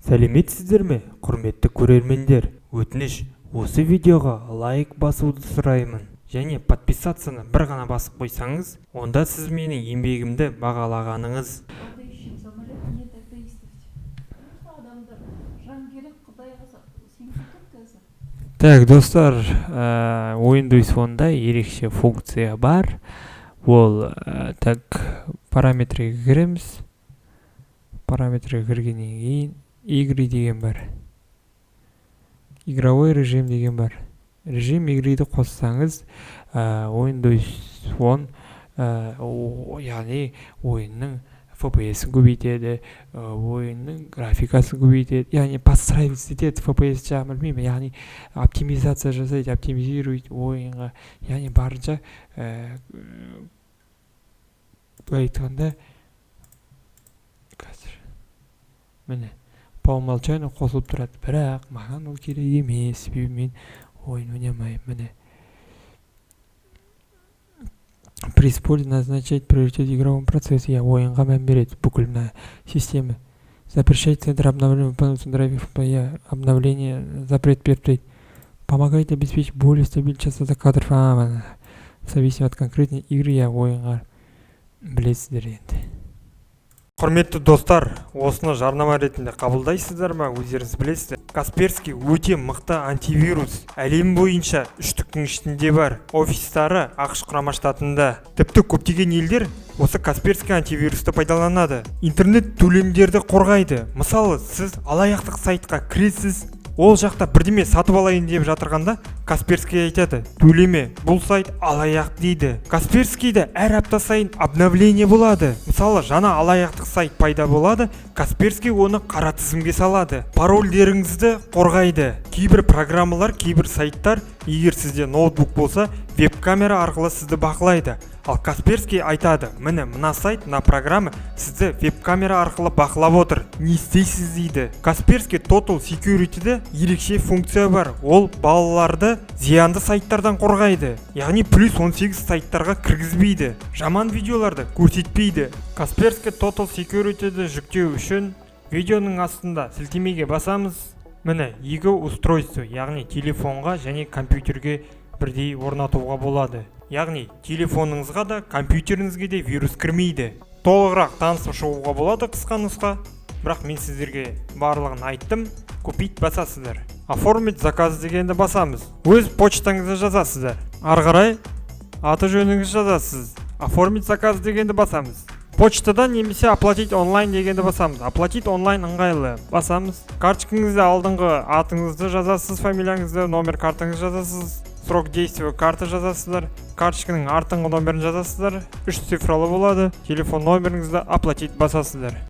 Сәлеметсіздер ме, құрметті көрермендер? Өтініш, осы видеоға лайк басуды сұраймын. Және подписацияны бір ғана басып қойсаңыз, онда сіз менің еңбегімді бағалағаныңыз. Так, достар, Windows фонда ерекше функция бар. Ол так параметрге кіреміз. Параметрге кіргеннен кейін игры деген бар. Игровой режим деген бар. Режим игрыды қоссаңыз, Windows Phone, яғни ойынның FPS-ін көбейтеді, ойынның графикасын көбейтеді, яғни подстраиваться етеді, FPS жағын білмеймін, яғни оптимизация жасайды, оптимизирует ойынға, яғни барынша былай айтқанда міне по умолчанию қосылып тұрады, бірақ маған ол керек емес, себебі мен ойын ойнамаймын. Міне при использовании назначать приоритет игровому процессу, я ойынға мән береді бүкіл мына система. Запрещать центр обновления выполнительных драйвов, я обновление запрет беріп. Помогает обеспечить более стабильную частоту кадров, в зависимости от конкретной игры, я ойынға білесіздер енді. Құрметті достар, осыны жарнама ретінде қабылдайсыздар ма? Өздеріңіз білесіздер. Касперский өте мықты антивирус. Әлем бойынша үштіктің ішінде бар. Офистары ақш құрама штатында. Тіпті көптеген елдер осы Касперский антивирусты пайдаланады. Интернет төлемдерді қорғайды. Мысалы, сіз алаяқтық сайтқа кіресіз, ол жақта бірдеме сатып алайын деп жатырғанда, Касперский айтады: төлеме, бұл сайт алаяқ дейді. Касперскийде әр апта сайын обновление болады. Мысалы, жаңа алаяқтық сайт пайда болады, Касперский оны қара тізімге салады. Парольдеріңізді қорғайды. Кейбір программалар, кейбір сайттар, егер сізде ноутбук болса, веб-камера арқылы сізді бақылайды. Ал Касперский айтады: міне мына сайт, мына программа сізді веб-камера арқылы бақылап отыр, не істейсіз дейді. Касперский Total Security'де ерекше функция бар. Ол балаларды зиянды сайттардан қорғайды. Яғни плюс 18 сайттарға кіргізбейді, жаман видеоларды көрсетпейді. Касперский Total Security'ді жүктеу үшін видеоның астында сілтемеге басамыз. Міне екі устройство, яғни телефонға және компьютерге бірдей орнатуға болады. Яғни телефоныңызға да, компьютеріңізге де вирус кірмейді. Толығырақ танысып шығуға болады қысқа нұсқа, бірақ мен сіздерге барлығын айттым. Купить басасыздар. Оформить заказ дегенді басамыз. Өз почтаңызды жазасыздар. Ары қарай аты жөніңізді жазасыз. Оформить заказ дегенді басамыз. Почтадан немесе оплатить онлайн дегенді басамыз. Оплатить онлайн ыңғайлы. Басамыз. Карточкаңызда алдыңғы атыңызды жазасыз, фамилияңызды, номер картаңызды жазасыз. Срок действия карты жазасыздар. Карточканың артыңғы номерін жазасыздар. 3 цифралы болады. Телефон номеріңізді оплатить басасыздар.